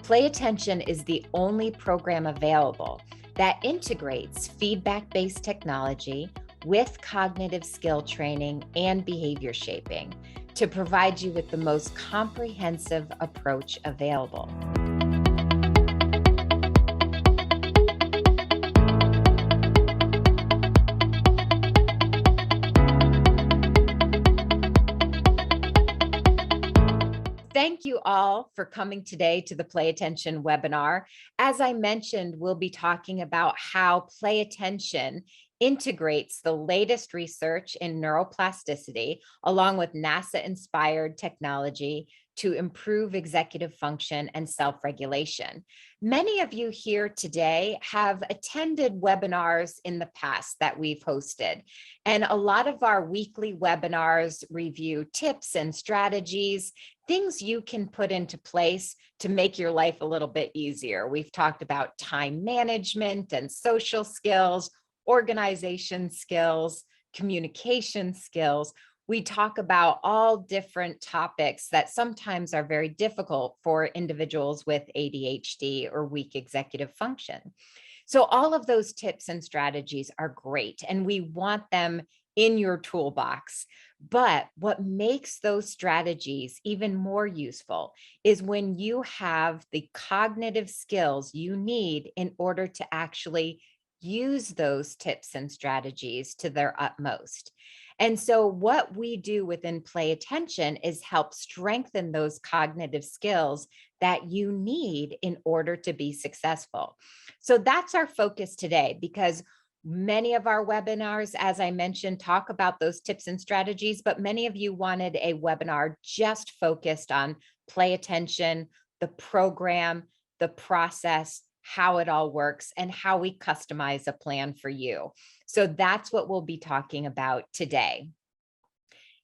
Play Attention is the only program available that integrates feedback-based technology with cognitive skill training and behavior shaping to provide you with the most comprehensive approach available. Thank you all for coming today to the Play Attention webinar. As I mentioned, we'll be talking about how Play Attention integrates the latest research in neuroplasticity along with NASA-inspired technology to improve executive function and self-regulation. Many of you here today have attended webinars in the past that we've hosted, and a lot of our weekly webinars review tips and strategies, things you can put into place to make your life a little bit easier. We've talked about time management and social skills, organization skills, communication skills. We talk about all different topics that sometimes are very difficult for individuals with ADHD or weak executive function. So all of those tips and strategies are great, and we want them in your toolbox. But what makes those strategies even more useful is when you have the cognitive skills you need in order to actually use those tips and strategies to their utmost. And so, what we do within Play Attention is help strengthen those cognitive skills that you need in order to be successful. So, that's our focus today because many of our webinars, as I mentioned, talk about those tips and strategies, but many of you wanted a webinar just focused on Play Attention, the program, the process, how it all works, and how we customize a plan for you. So that's what we'll be talking about today.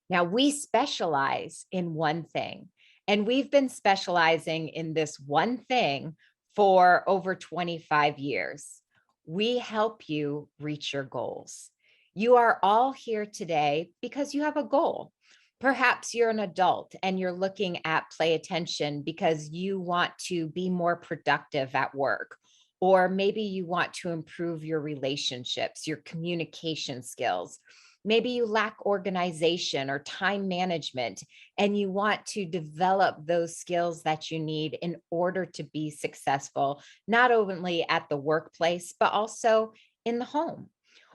Now, we specialize in one thing, and we've been specializing in this one thing for over 25 years. We help you reach your goals. You are all here today because you have a goal. Perhaps you're an adult and you're looking at Play Attention because you want to be more productive at work, or maybe you want to improve your relationships, your communication skills. Maybe you lack organization or time management, and you want to develop those skills that you need in order to be successful, not only at the workplace, but also in the home.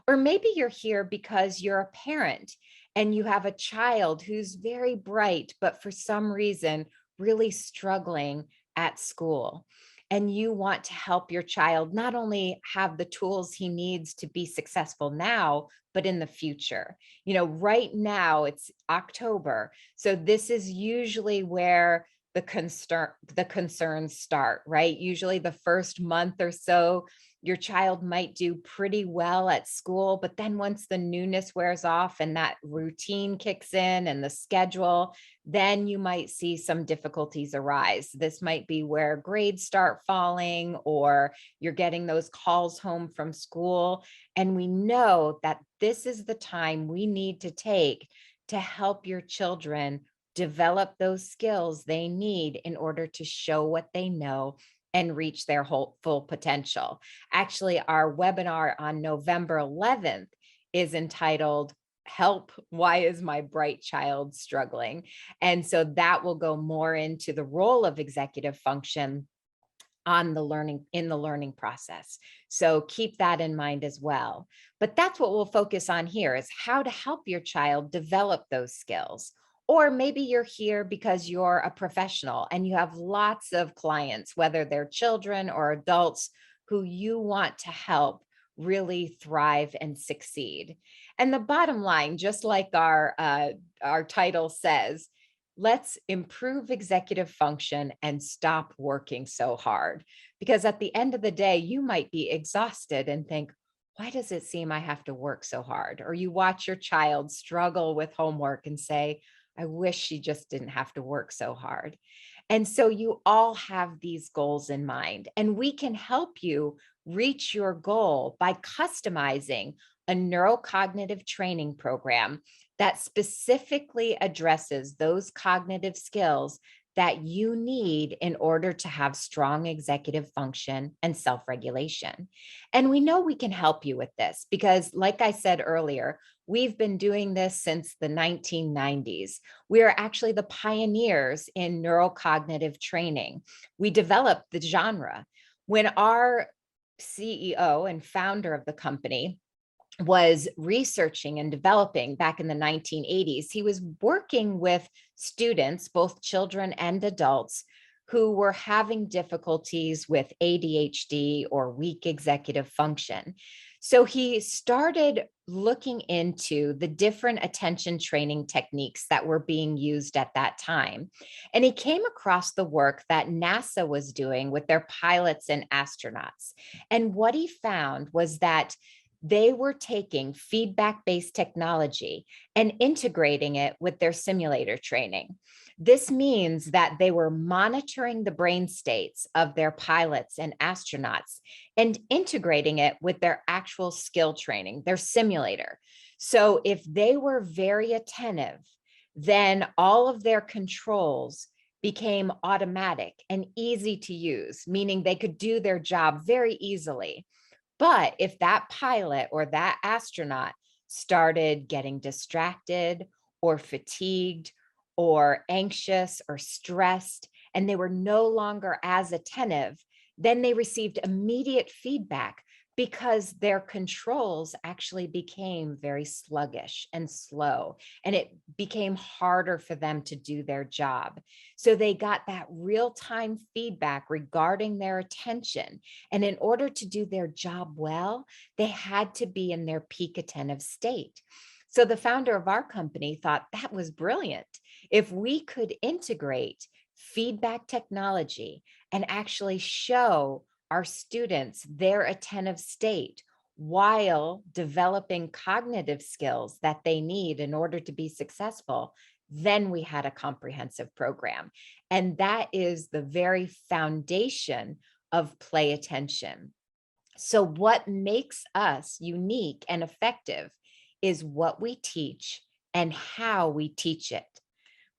Or maybe you're here because you're a parent and you have a child who's very bright, but for some reason, really struggling at school. And you want to help your child not only have the tools he needs to be successful now, but in the future. You know, right now it's October. So this is usually where the concerns start, right? Usually the first month or so, your child might do pretty well at school, but then once the newness wears off and that routine kicks in and the schedule, then you might see some difficulties arise. This might be where grades start falling, or you're getting those calls home from school. And we know that this is the time we need to take to help your children develop those skills they need in order to show what they know and reach their whole full potential. Actually, our webinar on November 11th is entitled Help, Why is My Bright Child Struggling? And so that will go more into the role of executive function on the learning process. So keep that in mind as well. But that's what we'll focus on here, is how to help your child develop those skills. Or maybe you're here because you're a professional and you have lots of clients, whether they're children or adults, who you want to help really thrive and succeed. And the bottom line, just like our title says, let's improve executive function and stop working so hard. Because at the end of the day, you might be exhausted and think, why does it seem I have to work so hard? Or you watch your child struggle with homework and say, I wish she just didn't have to work so hard. And so you all have these goals in mind, and we can help you reach your goal by customizing a neurocognitive training program that specifically addresses those cognitive skills that you need in order to have strong executive function and self regulation. And we know we can help you with this because, like I said earlier, we've been doing this since the 1990s. We are actually the pioneers in neurocognitive training. We developed the genre. When our CEO and founder of the company was researching and developing back in the 1980s, he was working with students, both children and adults, who were having difficulties with ADHD or weak executive function. So he started looking into the different attention training techniques that were being used at that time. And he came across the work that NASA was doing with their pilots and astronauts. And what he found was that they were taking feedback-based technology and integrating it with their simulator training. This means that they were monitoring the brain states of their pilots and astronauts and integrating it with their actual skill training, their simulator. So if they were very attentive, then all of their controls became automatic and easy to use, meaning they could do their job very easily. But if that pilot or that astronaut started getting distracted or fatigued or anxious or stressed, and they were no longer as attentive, then they received immediate feedback because their controls actually became very sluggish and slow, and it became harder for them to do their job. So they got that real-time feedback regarding their attention. And in order to do their job well, they had to be in their peak attentive state. So the founder of our company thought that was brilliant. If we could integrate feedback technology and actually show our students their attentive state while developing cognitive skills that they need in order to be successful, then we had a comprehensive program. And that is the very foundation of play attention. So, what makes us unique and effective is what we teach and how we teach it.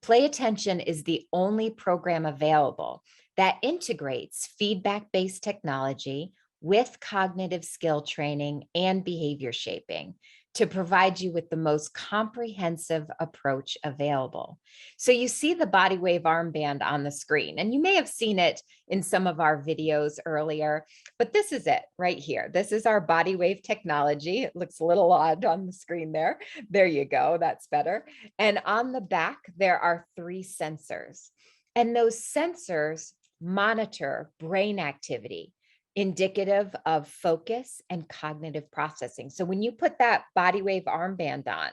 Play Attention is the only program available that integrates feedback based technology with cognitive skill training and behavior shaping to provide you with the most comprehensive approach available. So you see the body wave armband on the screen, and you may have seen it in some of our videos earlier, but this is it right here. This is our body wave technology. It looks a little odd on the screen there. There you go. That's better. And on the back, there are 3 sensors. And those sensors monitor brain activity, indicative of focus and cognitive processing. So when you put that body wave armband on,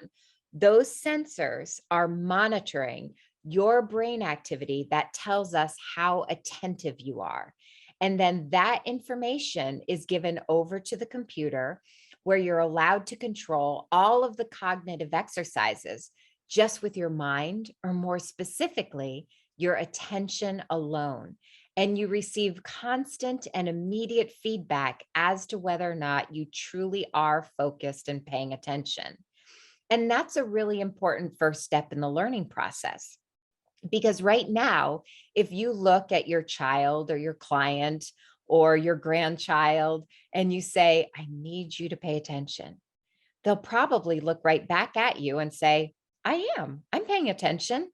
those sensors are monitoring your brain activity that tells us how attentive you are. And then that information is given over to the computer where you're allowed to control all of the cognitive exercises just with your mind, or more specifically, your attention alone. And you receive constant and immediate feedback as to whether or not you truly are focused and paying attention. And that's a really important first step in the learning process. Because right now, if you look at your child or your client or your grandchild and you say, I need you to pay attention, they'll probably look right back at you and say, I'm paying attention.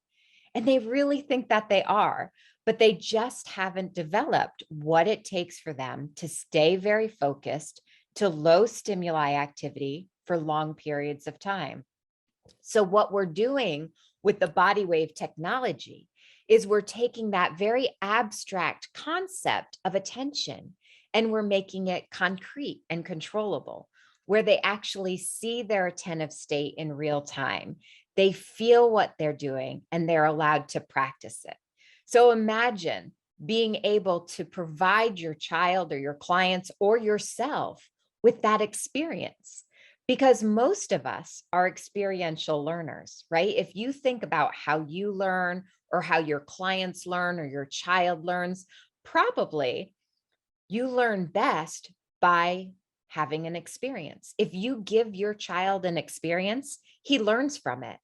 And they really think that they are, but they just haven't developed what it takes for them to stay very focused to low stimuli activity for long periods of time. So, what we're doing with the body wave technology is we're taking that very abstract concept of attention and we're making it concrete and controllable, where they actually see their attentive state in real time. They feel what they're doing and they're allowed to practice it. So, imagine being able to provide your child or your clients or yourself with that experience, because most of us are experiential learners, right? If you think about how you learn or how your clients learn or your child learns, probably you learn best by having an experience. If you give your child an experience, he learns from it.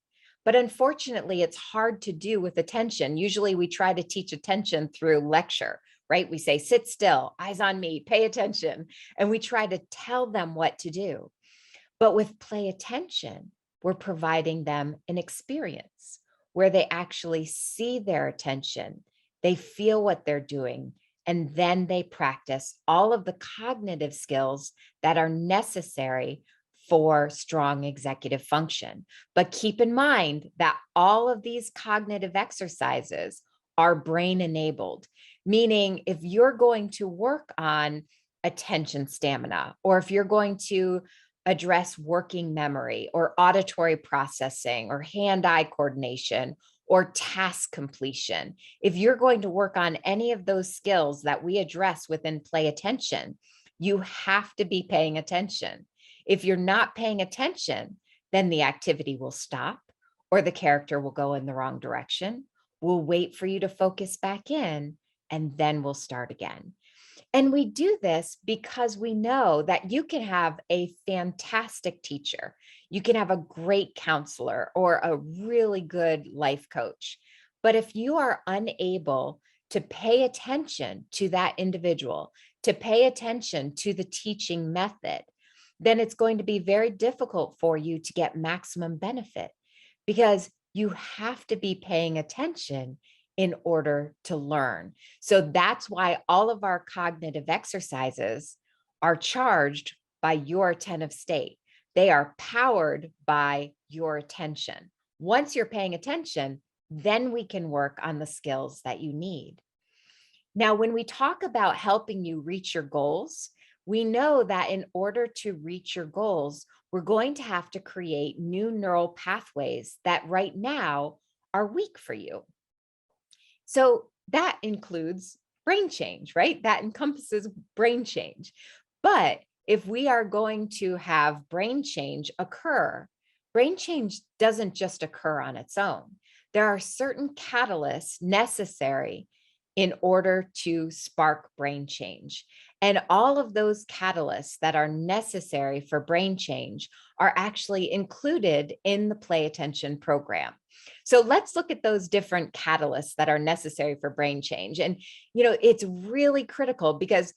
But unfortunately, it's hard to do with attention. Usually we try to teach attention through lecture, right? We say, sit still, eyes on me, pay attention. And we try to tell them what to do. But with play attention, we're providing them an experience where they actually see their attention, they feel what they're doing, and then they practice all of the cognitive skills that are necessary for strong executive function. But keep in mind that all of these cognitive exercises are brain enabled, meaning if you're going to work on attention stamina, or if you're going to address working memory or auditory processing or hand-eye coordination or task completion. If you're going to work on any of those skills that we address within play attention, you have to be paying attention. If you're not paying attention, then the activity will stop or the character will go in the wrong direction. We'll wait for you to focus back in and then we'll start again. And we do this because we know that you can have a fantastic teacher. You can have a great counselor or a really good life coach. But if you are unable to pay attention to that individual, to pay attention to the teaching method, then it's going to be very difficult for you to get maximum benefit because you have to be paying attention in order to learn. So that's why all of our cognitive exercises are charged by your attentive state. They are powered by your attention. Once you're paying attention, then we can work on the skills that you need. Now, when we talk about helping you reach your goals, we know that in order to reach your goals, we're going to have to create new neural pathways that right now are weak for you. So that includes brain change, right? That encompasses brain change. But if we are going to have brain change occur, brain change doesn't just occur on its own. There are certain catalysts necessary in order to spark brain change. And all of those catalysts that are necessary for brain change are actually included in the Play Attention program. So let's look at those different catalysts that are necessary for brain change. And, it's really critical because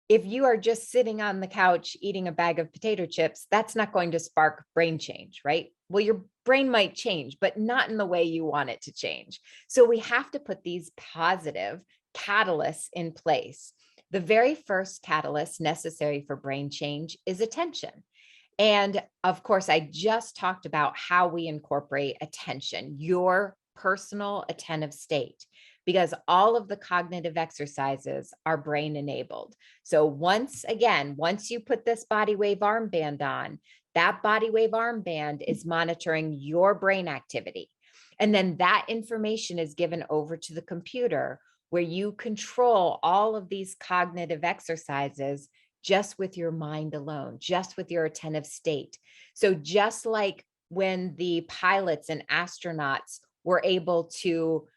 if you are just sitting on the couch eating a bag of potato chips, that's not going to spark brain change, right? Well, your brain might change, but not in the way you want it to change. So we have to put these positive catalysts in place. The very first catalyst necessary for brain change is attention. And of course, I just talked about how we incorporate attention, your personal attentive state, because all of the cognitive exercises are brain enabled. So once you put this body wave armband on, that body wave armband is monitoring your brain activity. And then that information is given over to the computer where you control all of these cognitive exercises just with your mind alone, just with your attentive state. So just like when the pilots and astronauts were able to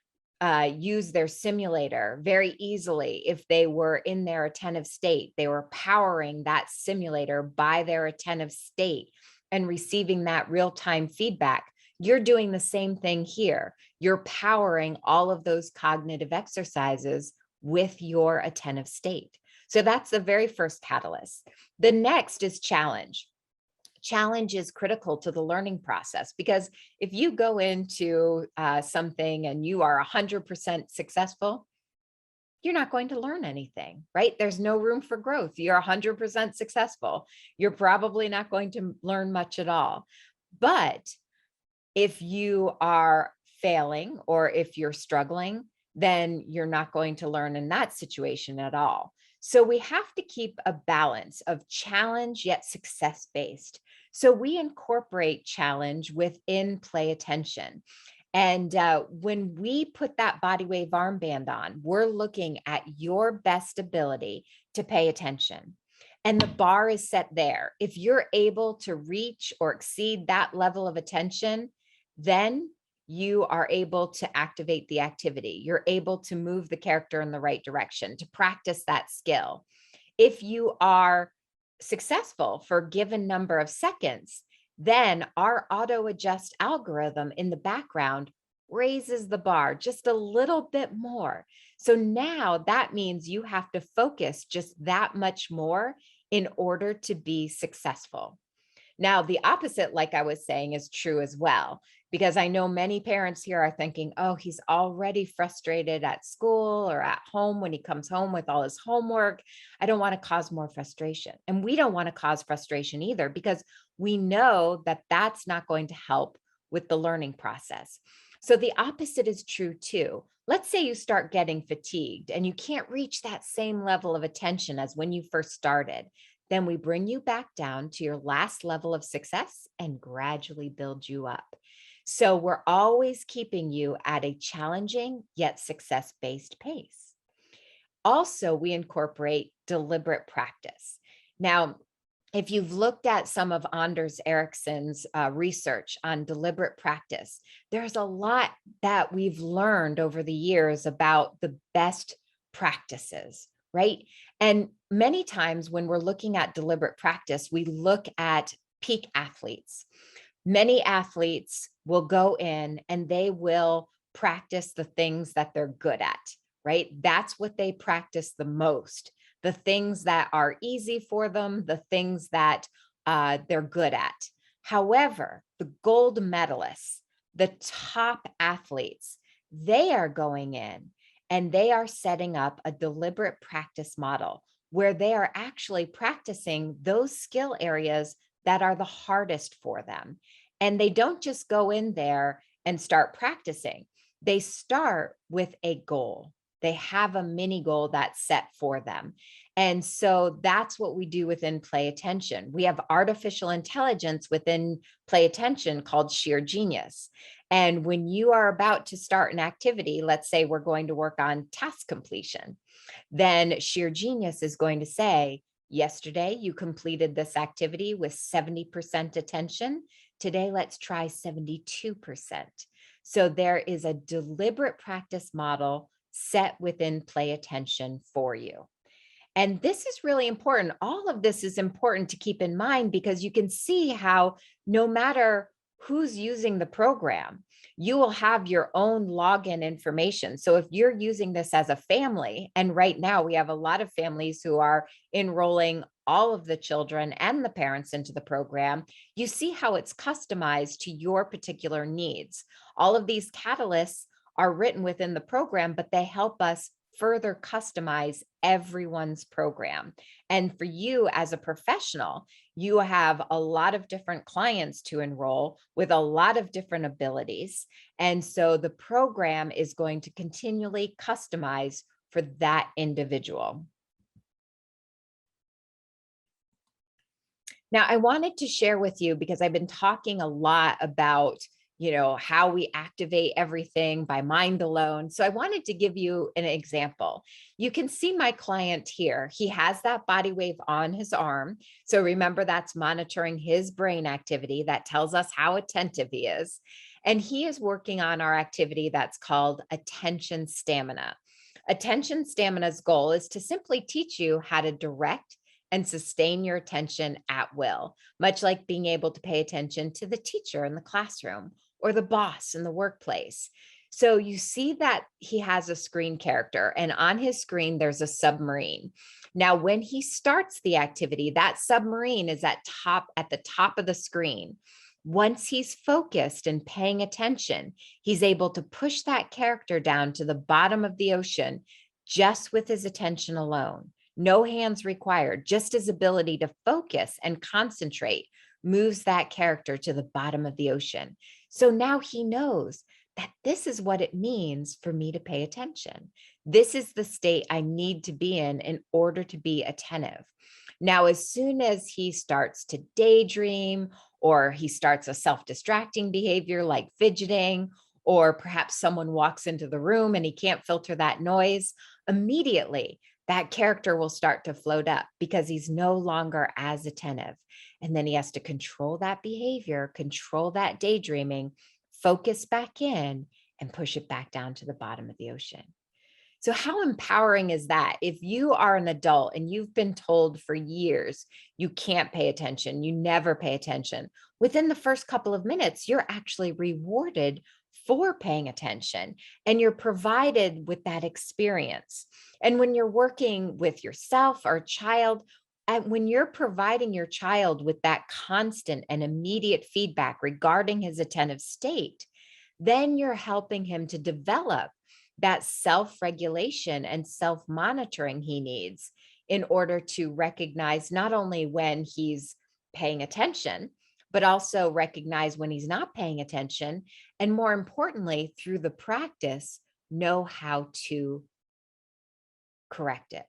use their simulator very easily if they were in their attentive state, they were powering that simulator by their attentive state and receiving that real-time feedback. You're doing the same thing here. You're powering all of those cognitive exercises with your attentive state. So that's the very first catalyst. The next is challenge. Challenge is critical to the learning process because if you go into something and you are 100% successful, you're not going to learn anything, right? There's no room for growth. You're 100% successful. You're probably not going to learn much at all. But if you are failing or if you're struggling, then you're not going to learn in that situation at all. So we have to keep a balance of challenge yet success-based. So we incorporate challenge within Play Attention. And when we put that body wave armband on, we're looking at your best ability to pay attention. And the bar is set there. If you're able to reach or exceed that level of attention, then you are able to activate the activity. You're able to move the character in the right direction, to practice that skill. If you are successful for a given number of seconds, Then our auto adjust algorithm in the background raises the bar just a little bit more. So now that means you have to focus just that much more in order to be successful. Now, the opposite, like I was saying, is true as well, because I know many parents here are thinking, oh, he's already frustrated at school or at home when he comes home with all his homework. I don't want to cause more frustration. And we don't want to cause frustration either, because we know that that's not going to help with the learning process. So the opposite is true too. Let's say you start getting fatigued and you can't reach that same level of attention as when you first started. Then we bring you back down to your last level of success and gradually build you up. So we're always keeping you at a challenging yet success based pace. Also, we incorporate deliberate practice. Now, if you've looked at some of Anders Ericsson's research on deliberate practice, there's a lot that we've learned over the years about the best practices, right? And many times when we're looking at deliberate practice, we look at peak athletes. Many athletes will go in and they will practice the things that they're good at, right? That's what they practice the most. The things that are easy for them, the things that they're good at. However, the gold medalists, the top athletes, they are going in and they are setting up a deliberate practice model where they are actually practicing those skill areas that are the hardest for them. And they don't just go in there and start practicing. They start with a goal. They have a mini goal that's set for them. And so that's what we do within Play Attention. We have artificial intelligence within Play Attention called Sheer Genius. And when you are about to start an activity, let's say we're going to work on task completion, then Sheer Genius is going to say, yesterday you completed this activity with 70% attention. Today, let's try 72%. So there is a deliberate practice model set within Play Attention for you. And this is really important. All of this is important to keep in mind because you can see how no matter who's using the program, you will have your own login information. So if you're using this as a family, and right now we have a lot of families who are enrolling all of the children and the parents into the program, you see how it's customized to your particular needs. All of these catalysts are written within the program, but they help us further customize everyone's program. And for you as a professional, you have a lot of different clients to enroll with a lot of different abilities. And so the program is going to continually customize for that individual. Now, I wanted to share with you because I've been talking a lot about how we activate everything by mind alone. So I wanted to give you an example. You can see my client here. He has that body wave on his arm. So remember, that's monitoring his brain activity. That tells us how attentive he is. And he is working on our activity that's called attention stamina. Attention stamina's goal is to simply teach you how to direct and sustain your attention at will, much like being able to pay attention to the teacher in the classroom or the boss in the workplace. So you see that he has a screen character, and on his screen, there's a submarine. Now, when he starts the activity, that submarine is at the top of the screen. Once he's focused and paying attention, he's able to push that character down to the bottom of the ocean just with his attention alone. No hands required, just his ability to focus and concentrate moves that character to the bottom of the ocean. So now he knows that this is what it means for me to pay attention. This is the state I need to be in order to be attentive. Now, as soon as he starts to daydream or he starts a self-distracting behavior like fidgeting, or perhaps someone walks into the room and he can't filter that noise, immediately that character will start to float up because he's no longer as attentive. And then he has to control that behavior, control that daydreaming, focus back in, and push it back down to the bottom of the ocean. So, how empowering is that? If you are an adult and you've been told for years you can't pay attention, you never pay attention, within the first couple of minutes, you're actually rewarded for paying attention and you're provided with that experience. And when you're working with yourself or a child, and when you're providing your child with that constant and immediate feedback regarding his attentive state, then you're helping him to develop that self regulation and self monitoring he needs in order to recognize not only when he's paying attention, but also recognize when he's not paying attention. And more importantly, through the practice, know how to correct it.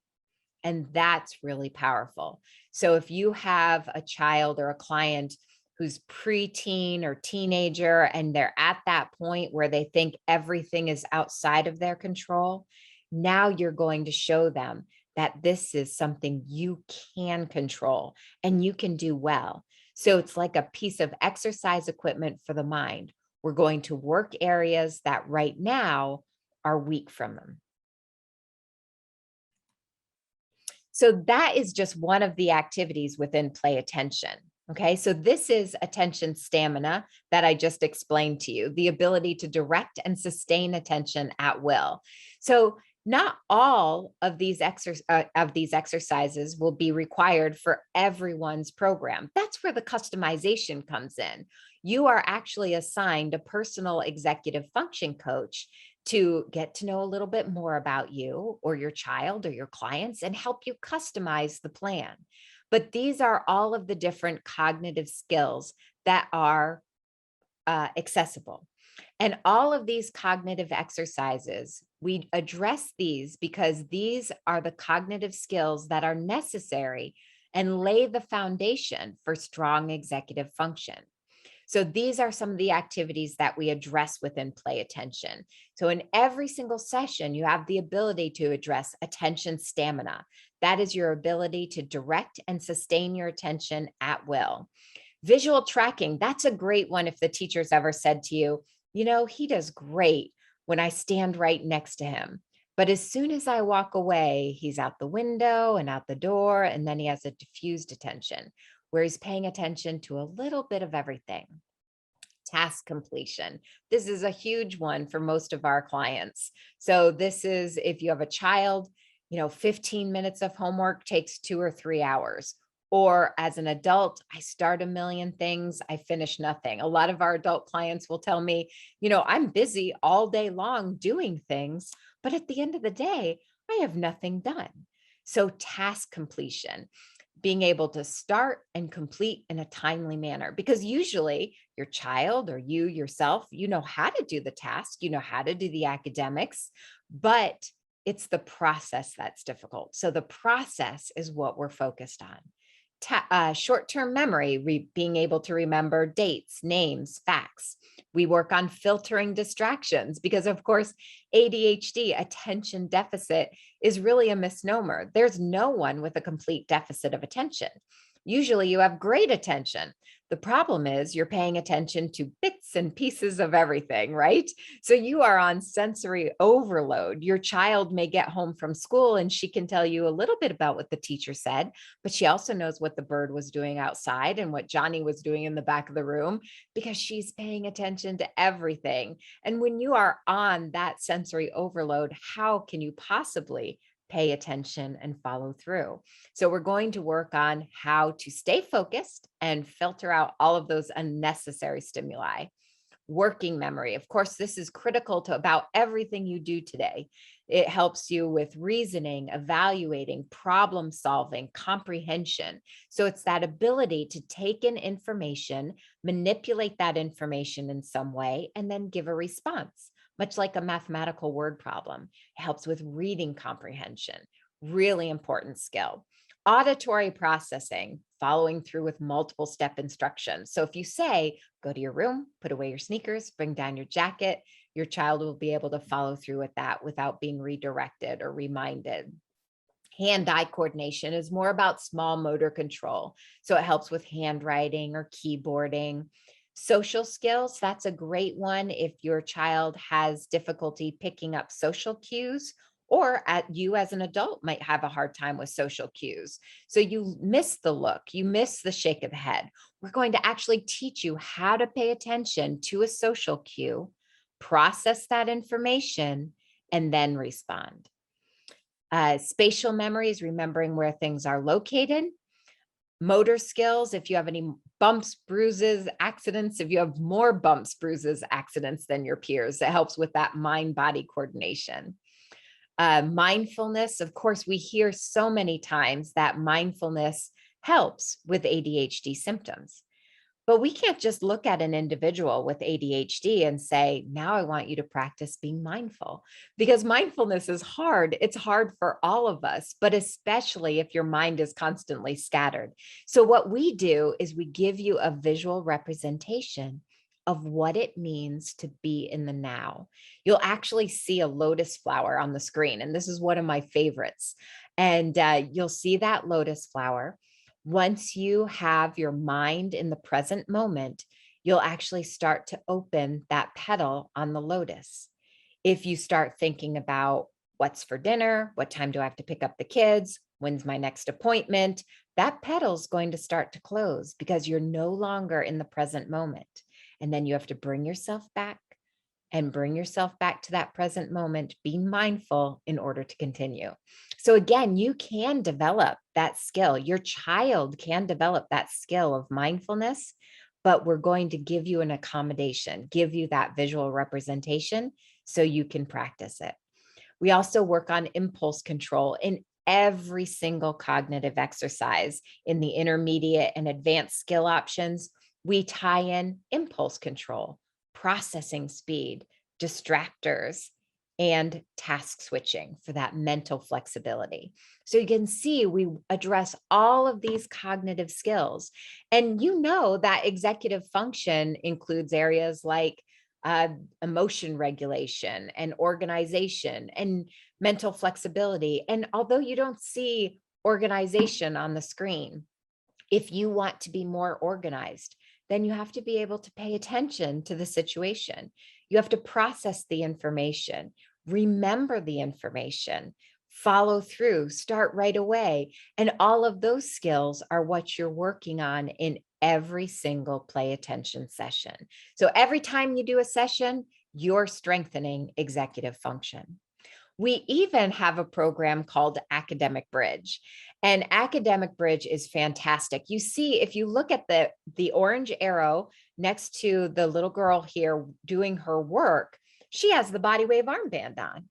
And that's really powerful. So if you have a child or a client who's preteen or teenager and they're at that point where they think everything is outside of their control, now you're going to show them that this is something you can control and you can do well. So it's like a piece of exercise equipment for the mind. We're going to work areas that right now are weak from them. So that is just one of the activities within play attention. Okay, so this is attention stamina that I just explained to you, the ability to direct and sustain attention at will. So not all of these exercises will be required for everyone's program. That's where the customization comes in. You are actually assigned a personal executive function coach to get to know a little bit more about you or your child or your clients and help you customize the plan. But these are all of the different cognitive skills that are accessible. And all of these cognitive exercises, we address these because these are the cognitive skills that are necessary and lay the foundation for strong executive function. So these are some of the activities that we address within play attention. So in every single session, you have the ability to address attention stamina. That is your ability to direct and sustain your attention at will. Visual tracking, that's a great one if the teacher's ever said to you, he does great when I stand right next to him. But as soon as I walk away, he's out the window and out the door, and then he has a diffused attention where he's paying attention to a little bit of everything. Task completion. This is a huge one for most of our clients. So this is if you have a child, 15 minutes of homework takes 2 or 3 hours. Or as an adult, I start a million things, I finish nothing. A lot of our adult clients will tell me, I'm busy all day long doing things, but at the end of the day, I have nothing done. So task completion, being able to start and complete in a timely manner, because usually your child or you yourself, you know how to do the task, you know how to do the academics, but it's the process that's difficult. So the process is what we're focused on. Short-term memory, being able to remember dates, names, facts. We work on filtering distractions because, of course, ADHD, attention deficit, is really a misnomer. There's no one with a complete deficit of attention. Usually you have great attention. The problem is you're paying attention to bits and pieces of everything, right? So you are on sensory overload. Your child may get home from school and she can tell you a little bit about what the teacher said, but she also knows what the bird was doing outside and what Johnny was doing in the back of the room because she's paying attention to everything. And when you are on that sensory overload, how can you possibly pay attention and follow through? So we're going to work on how to stay focused and filter out all of those unnecessary stimuli. Working memory. Of course, this is critical to about everything you do today. It helps you with reasoning, evaluating, problem solving, comprehension. So it's that ability to take in information, manipulate that information in some way, and then give a response, much like a mathematical word problem. It helps with reading comprehension. Really important skill. Auditory processing, following through with multiple step instructions. So if you say, go to your room, put away your sneakers, bring down your jacket, your child will be able to follow through with that without being redirected or reminded. Hand-eye coordination is more about small motor control. So it helps with handwriting or keyboarding. Social skills, that's a great one if your child has difficulty picking up social cues Or you as an adult might have a hard time with social cues. So you miss the look, you miss the shake of the head. We're going to actually teach you how to pay attention to a social cue, process that information, and then respond. Spatial memory is remembering where things are located. Motor skills, if you have any bumps, bruises, accidents, if you have more bumps, bruises, accidents than your peers, it helps with that mind-body coordination. Mindfulness, of course, we hear so many times that mindfulness helps with ADHD symptoms. But we can't just look at an individual with ADHD and say, now I want you to practice being mindful, because mindfulness is hard. It's hard for all of us, but especially if your mind is constantly scattered. So, what we do is we give you a visual representation of what it means to be in the now. You'll actually see a lotus flower on the screen, and this is one of my favorites. And you'll see that lotus flower. Once you have your mind in the present moment, you'll actually start to open that petal on the lotus. If you start thinking about what's for dinner, what time do I have to pick up the kids, when's my next appointment, that petal's going to start to close because you're no longer in the present moment. And then you have to bring yourself back and bring yourself back to that present moment. Be mindful in order to continue. So, again, you can develop that skill. Your child can develop that skill of mindfulness, but we're going to give you an accommodation, give you that visual representation so you can practice it. We also work on impulse control in every single cognitive exercise. In the intermediate and advanced skill options, we tie in impulse control, processing speed, distractors, and task switching for that mental flexibility. So you can see we address all of these cognitive skills. And you know that executive function includes areas like emotion regulation and organization and mental flexibility. And although you don't see organization on the screen, if you want to be more organized, then you have to be able to pay attention to the situation. You have to process the information, remember the information, follow through, start right away. And all of those skills are what you're working on in every single play attention session. So every time you do a session, you're strengthening executive function. We even have a program called Academic Bridge. And Academic Bridge is fantastic. You see, if you look at the orange arrow next to the little girl here doing her work, she has the body wave armband on.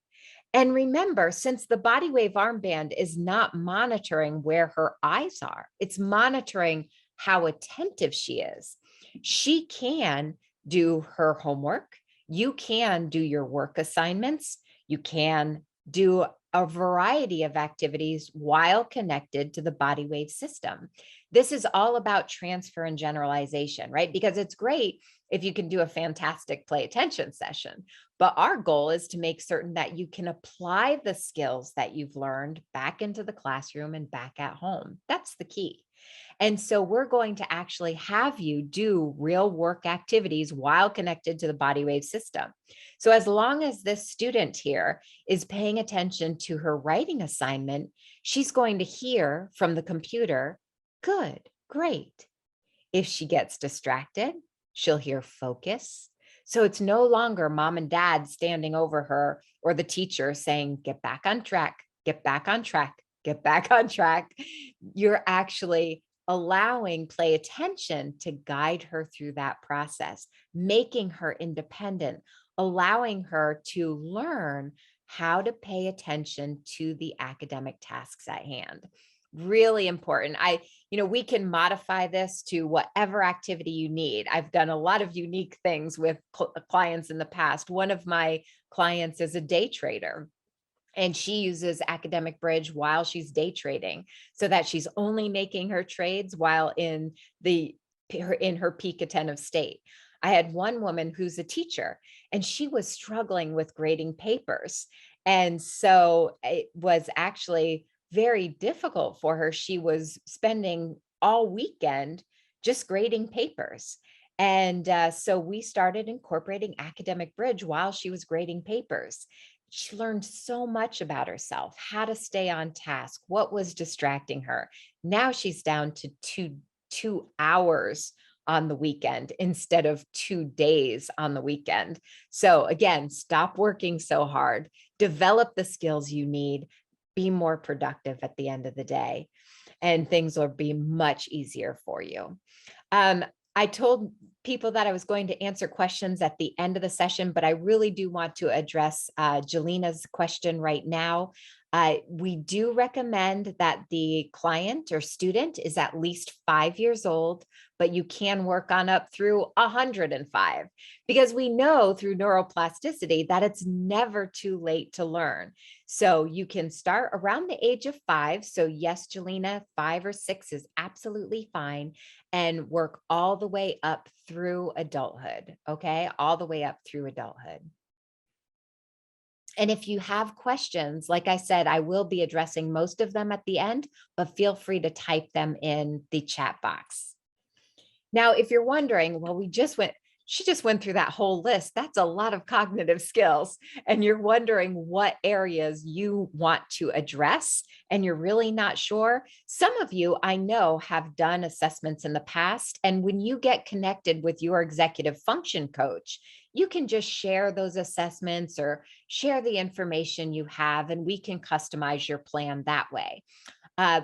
And remember, since the body wave armband is not monitoring where her eyes are, it's monitoring how attentive she is. She can do her homework. You can do your work assignments. You can do a variety of activities while connected to the body wave system. This is all about transfer and generalization, right? Because it's great if you can do a fantastic play attention session, but our goal is to make certain that you can apply the skills that you've learned back into the classroom and back at home. That's the key. And so we're going to actually have you do real work activities while connected to the body wave system. So as long as this student here is paying attention to her writing assignment, she's going to hear from the computer, good, great. If she gets distracted, she'll hear focus. So it's no longer mom and dad standing over her or the teacher saying, get back on track, get back on track, get back on track. You're actually allowing play attention to guide her through that process, making her independent, allowing her to learn how to pay attention to the academic tasks at hand. Really important. We can modify this to whatever activity you need. I've done a lot of unique things with clients in the past. One of my clients is a day trader, and she uses Academic Bridge while she's day trading so that she's only making her trades while in her peak attentive state. I had one woman who's a teacher, and she was struggling with grading papers. And so it was actually very difficult for her. She was spending all weekend just grading papers. And so we started incorporating Academic Bridge while she was grading papers. She learned so much about herself, how to stay on task, what was distracting her. Now she's down to two hours on the weekend instead of 2 days on the weekend. So again, stop working so hard, develop the skills you need, be more productive at the end of the day, and things will be much easier for you. Um, I told people that I was going to answer questions at the end of the session, but I really do want to address Jelina's question right now. We do recommend that the client or student is at least 5 years old, but you can work on up through 105 because we know through neuroplasticity that it's never too late to learn. So you can start around the age of 5. So yes, Jelena, 5 or 6 is absolutely fine, and work all the way up through adulthood. Okay. All the way up through adulthood. And if you have questions, like I said, I will be addressing most of them at the end, but feel free to type them in the chat box. Now, if you're wondering, well, she just went through that whole list. That's a lot of cognitive skills. And you're wondering what areas you want to address, and you're really not sure. Some of you I know have done assessments in the past. And when you get connected with your executive function coach, you can just share those assessments or share the information you have, and we can customize your plan that way.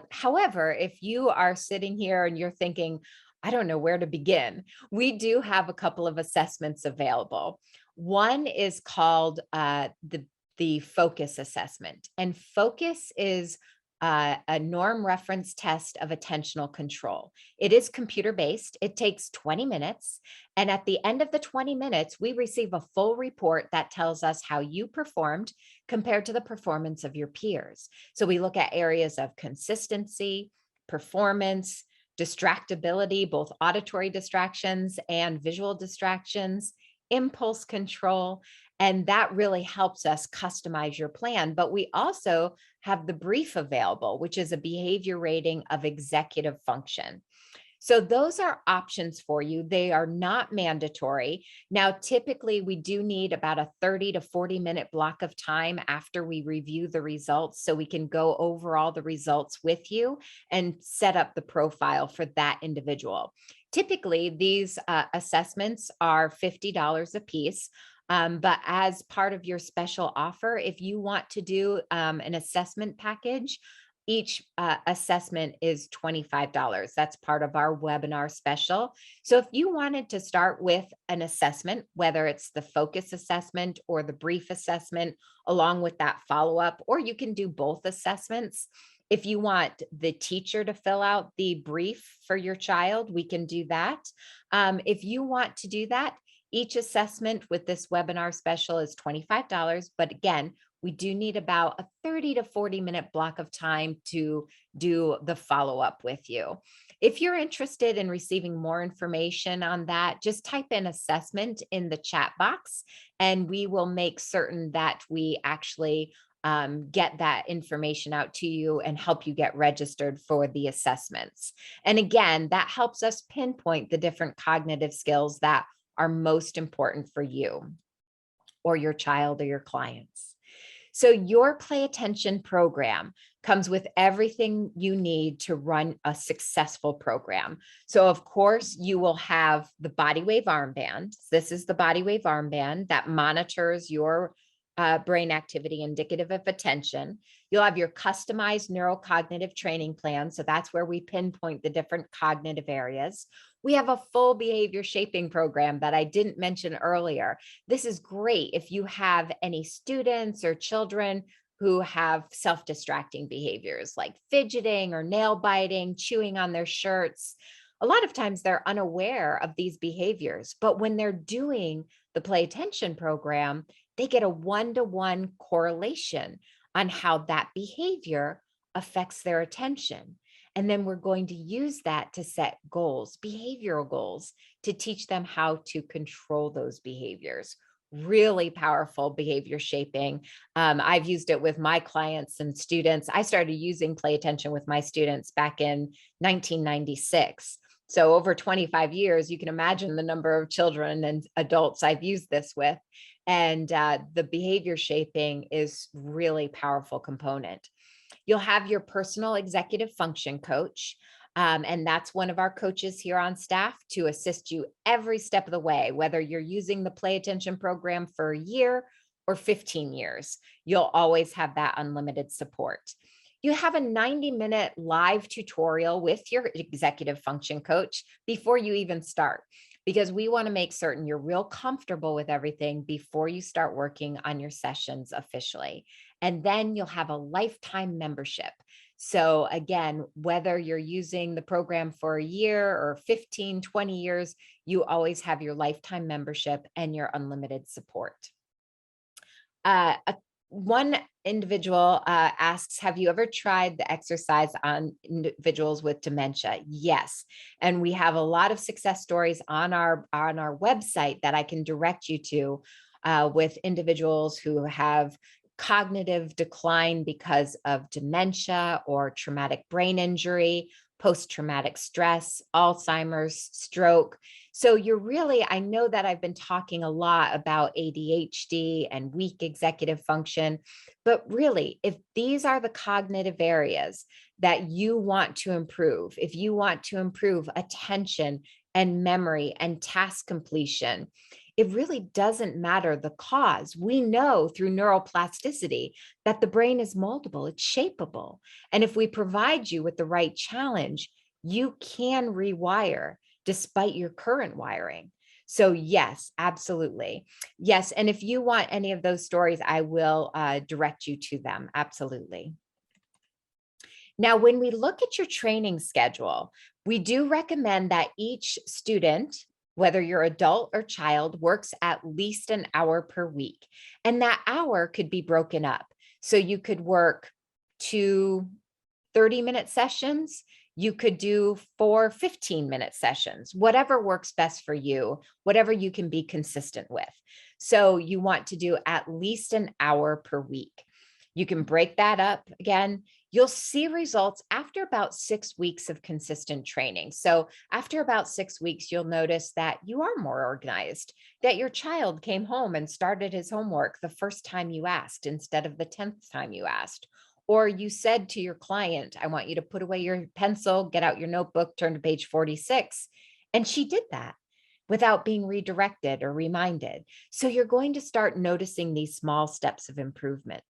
However, if you are sitting here and you're thinking, I don't know where to begin, we do have a couple of assessments available. One is called the focus assessment, and focus is a norm reference test of attentional control. It is computer based. It takes 20 minutes. And at the end of the 20 minutes, we receive a full report that tells us how you performed compared to the performance of your peers. So we look at areas of consistency, performance, distractibility, both auditory distractions and visual distractions, impulse control. And that really helps us customize your plan. But we also have the brief available, which is a behavior rating of executive function. So those are options for you. They are not mandatory. Now, typically we do need about a 30 to 40-minute block of time after we review the results so we can go over all the results with you and set up the profile for that individual. Typically, these assessments are $50 a piece. But as part of your special offer, if you want to do an assessment package, each assessment is $25. That's part of our webinar special. So if you wanted to start with an assessment, whether it's the focus assessment or the brief assessment, along with that follow-up, or you can do both assessments. If you want the teacher to fill out the brief for your child, we can do that. If you want to do that, each assessment with this webinar special is $25. But again, we do need about a 30 to 40-minute block of time to do the follow-up with you. If you're interested in receiving more information on that, just type in assessment in the chat box, and we will make certain that we actually get that information out to you and help you get registered for the assessments. And again, that helps us pinpoint the different cognitive skills that are most important for you or your child or your clients. So your Play Attention program comes with everything you need to run a successful program. So of course, you will have the body wave armband. This is the body wave armband that monitors your brain activity indicative of attention. You'll have your customized neurocognitive training plan. So that's where we pinpoint the different cognitive areas. We have a full behavior shaping program that I didn't mention earlier. This is great if you have any students or children who have self-distracting behaviors like fidgeting or nail biting, chewing on their shirts. A lot of times they're unaware of these behaviors, but when they're doing the Play Attention program, they get a one-to-one correlation on how that behavior affects their attention. And then we're going to use that to set goals, behavioral goals, to teach them how to control those behaviors. Really powerful behavior shaping. I've used it with my clients and students. I started using Play Attention with my students back in 1996. So over 25 years, you can imagine the number of children and adults I've used this with. And the behavior shaping is really powerful component. You'll have your personal executive function coach. And that's one of our coaches here on staff to assist you every step of the way, whether you're using the Play Attention program for a year or 15 years, you'll always have that unlimited support. You have a 90-minute live tutorial with your executive function coach before you even start, because we want to make certain you're real comfortable with everything before you start working on your sessions officially. And then you'll have a lifetime membership. So again, whether you're using the program for a year or 15, 20 years, you always have your lifetime membership and your unlimited support. One individual asks, have you ever tried the exercise on individuals with dementia? Yes. And we have a lot of success stories on our website that I can direct you to with individuals who have cognitive decline because of dementia or traumatic brain injury, post-traumatic stress, Alzheimer's, stroke. So I know that I've been talking a lot about ADHD and weak executive function, but really, if these are the cognitive areas that you want to improve, if you want to improve attention and memory and task completion, it really doesn't matter the cause. We know through neuroplasticity that the brain is moldable, it's shapeable. And if we provide you with the right challenge, you can rewire despite your current wiring. So yes, absolutely. Yes. And if you want any of those stories, I will direct you to them. Absolutely. Now, when we look at your training schedule, we do recommend that each student, whether you're adult or child, works at least an hour per week. And that hour could be broken up. So you could work 2 30-minute sessions. You could do 4 15-minute sessions, whatever works best for you, whatever you can be consistent with. So you want to do at least an hour per week. You can break that up again. You'll see results after about 6 weeks of consistent training. So after about 6 weeks, you'll notice that you are more organized, that your child came home and started his homework the first time you asked instead of the 10th time you asked. Or you said to your client, I want you to put away your pencil, get out your notebook, turn to page 46. And she did that without being redirected or reminded. So you're going to start noticing these small steps of improvement.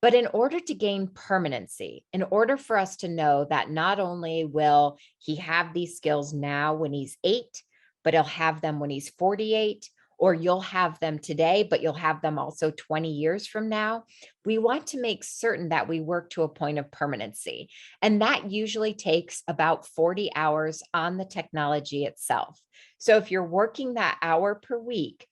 But in order to gain permanency, in order for us to know that not only will he have these skills now when he's 8, but he'll have them when he's 48, or you'll have them today, but you'll have them also 20 years from now, we want to make certain that we work to a point of permanency. And that usually takes about 40 hours on the technology itself. So if you're working that hour per week,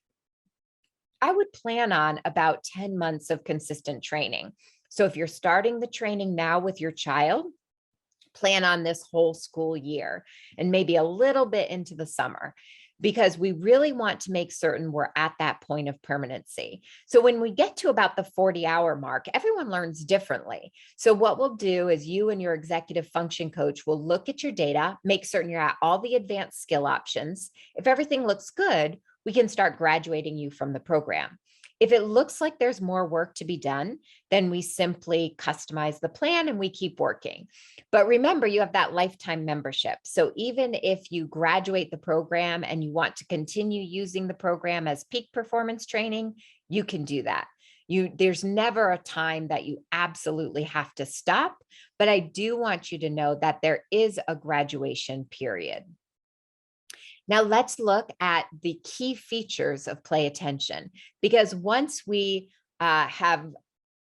I would plan on about 10 months of consistent training. So if you're starting the training now with your child, plan on this whole school year and maybe a little bit into the summer, because we really want to make certain we're at that point of permanency. So when we get to about the 40-hour mark, everyone learns differently. So what we'll do is you and your executive function coach will look at your data, make certain you're at all the advanced skill options. If everything looks good, we can start graduating you from the program. If it looks like there's more work to be done, then we simply customize the plan and we keep working. But remember, you have that lifetime membership. So even if you graduate the program and you want to continue using the program as peak performance training, you can do that. There's never a time that you absolutely have to stop, but I do want you to know that there is a graduation period. Now let's look at the key features of play attention, because once we have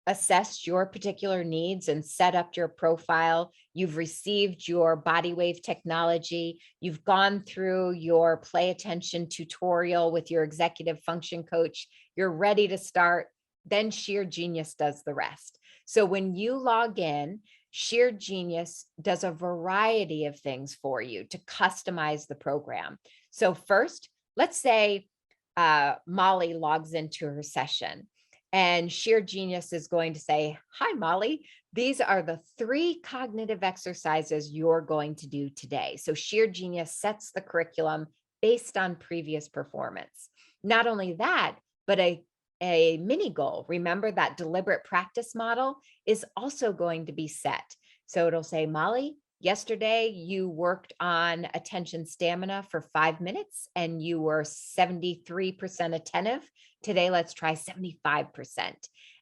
assessed your particular needs and set up your profile, you've received your body wave technology, you've gone through your play attention tutorial with your executive function coach, you're ready to start, then Sheer Genius does the rest. So when you log in, Sheer Genius does a variety of things for you to customize the program. So first, let's say Molly logs into her session and Sheer Genius is going to say, hi, Molly, these are the 3 cognitive exercises you're going to do today. So Sheer Genius sets the curriculum based on previous performance. Not only that, but a a mini goal. Remember that deliberate practice model is also going to be set. So it'll say, Molly, yesterday you worked on attention stamina for 5 minutes and you were 73% attentive. Today, let's try 75%.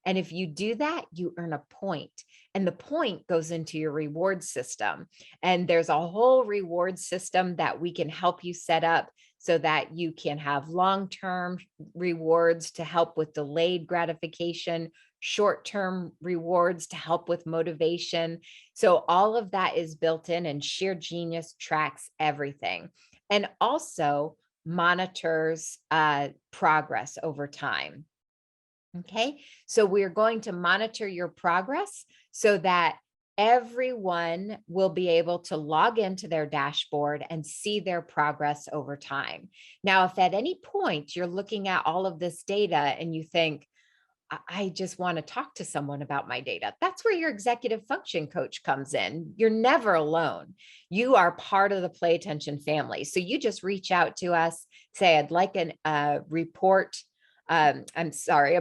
And if you do that, you earn a point. And the point goes into your reward system. And there's a whole reward system that we can help you set up so that you can have long-term rewards to help with delayed gratification, short-term rewards to help with motivation. So all of that is built in, and Sheer Genius tracks everything and also monitors progress over time. Okay, so we're going to monitor your progress so that everyone will be able to log into their dashboard and see their progress over time. Now, if at any point you're looking at all of this data and you think, I just want to talk to someone about my data. That's where your executive function coach comes in. You're never alone. You are part of the Play Attention family. So you just reach out to us, say, I'd like a report. A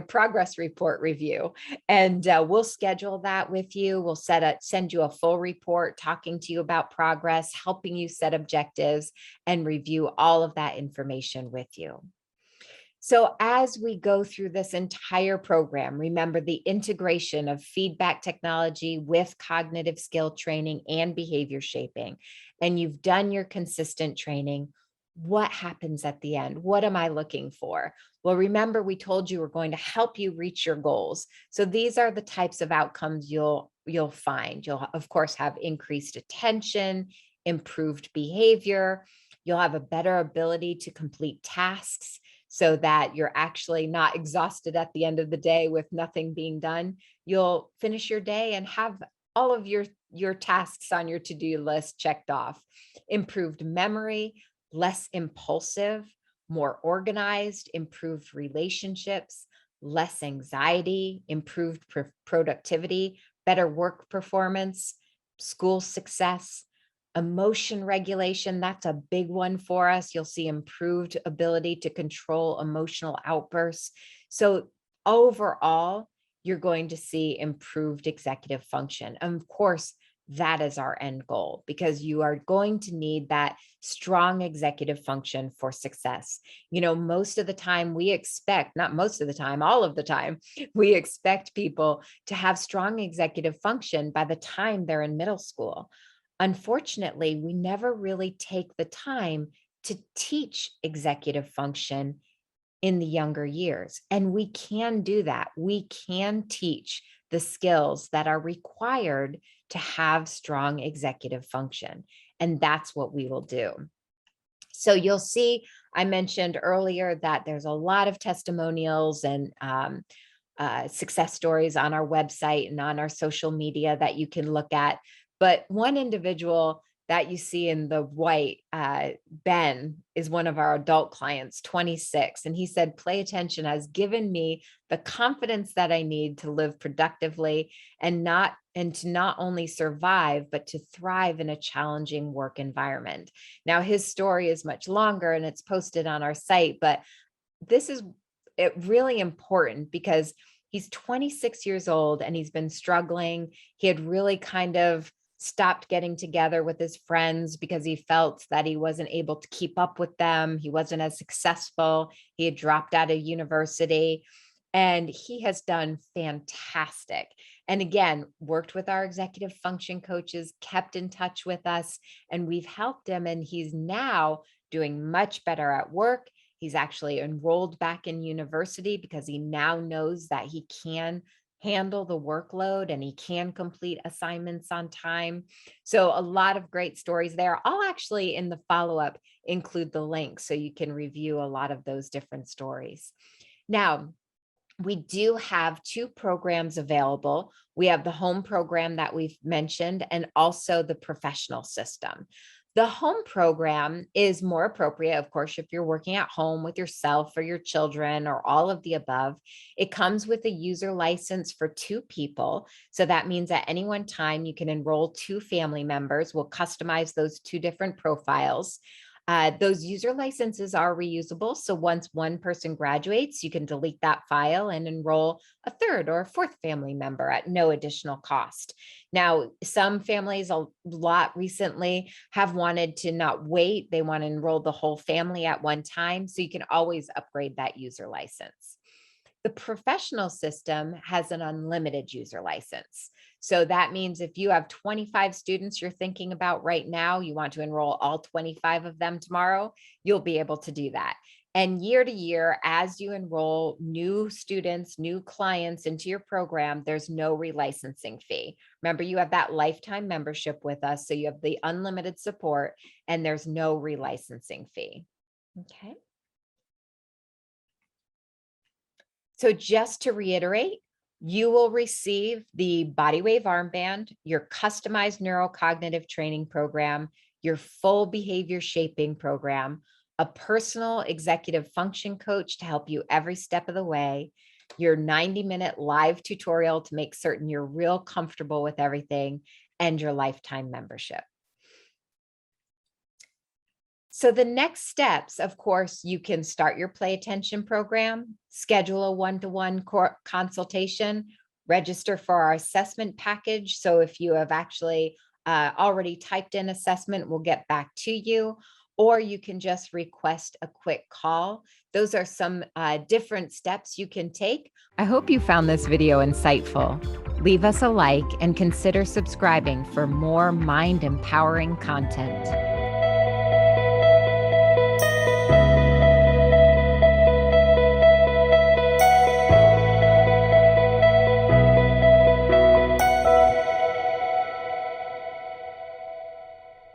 progress report review. And we'll schedule that with you. We'll send you a full report talking to you about progress, helping you set objectives, and review all of that information with you. So as we go through this entire program, remember the integration of feedback technology with cognitive skill training and behavior shaping, and you've done your consistent training. What happens at the end? What am I looking for? Well, remember, we told you we're going to help you reach your goals. So these are the types of outcomes you'll find. You'll, of course, have increased attention, improved behavior. You'll have a better ability to complete tasks, so that you're actually not exhausted at the end of the day with nothing being done. You'll finish your day and have all of your tasks on your to-do list checked off. Improved memory, less impulsive, more organized, improved relationships, less anxiety, improved productivity, better work performance, school success. Emotion regulation, that's a big one for us. You'll see improved ability to control emotional outbursts. So overall, you're going to see improved executive function. And of course, that is our end goal, because you are going to need that strong executive function for success. You know, most of the time we expect, not most of the time, all of the time, we expect people to have strong executive function by the time they're in middle school. Unfortunately, we never really take the time to teach executive function in the younger years. And we can do that. We can teach the skills that are required to have strong executive function. And that's what we will do. So you'll see, I mentioned earlier that there's a lot of testimonials and success stories on our website and on our social media that you can look at. But one individual that you see in the white, Ben, is one of our adult clients, 26. And he said, Play Attention has given me the confidence that I need to live productively and to not only survive, but to thrive in a challenging work environment. Now, his story is much longer and it's posted on our site, but this is really important because he's 26 years old and he's been struggling. He had really kind of stopped getting together with his friends because he felt that he wasn't able to keep up with them. He wasn't as successful. He had dropped out of university, and he has done fantastic. And again, worked with our executive function coaches, kept in touch with us, and we've helped him. And he's now doing much better at work. He's actually enrolled back in university because he now knows that he can handle the workload and he can complete assignments on time. So a lot of great stories there. I'll actually, in the follow-up, include the link so you can review a lot of those different stories. Now, we do have 2 programs available. We have the home program that we've mentioned and also the professional system. The home program is more appropriate, of course, if you're working at home with yourself or your children or all of the above. It comes with a user license for 2 people. So that means at any one time you can enroll 2 family members. We'll customize those 2 different profiles. Those user licenses are reusable. So once one person graduates, you can delete that file and enroll a third or a fourth family member at no additional cost. Now, some families a lot recently have wanted to not wait. They want to enroll the whole family at one time. So you can always upgrade that user license. The professional system has an unlimited user license. So that means if you have 25 students you're thinking about right now, you want to enroll all 25 of them tomorrow, you'll be able to do that. And year to year, as you enroll new students, new clients into your program, there's no relicensing fee. Remember, you have that lifetime membership with us. So you have the unlimited support and there's no relicensing fee. Okay. So just to reiterate, you will receive the body wave armband, your customized neurocognitive training program, your full behavior shaping program, a personal executive function coach to help you every step of the way, your 90-minute live tutorial to make certain you're real comfortable with everything, and your lifetime membership. So the next steps, of course, you can start your play attention program, schedule a one-to-one consultation, register for our assessment package. So if you have actually already typed in assessment, we'll get back to you, or you can just request a quick call. Those are some different steps you can take. I hope you found this video insightful. Leave us a like and consider subscribing for more mind-empowering content.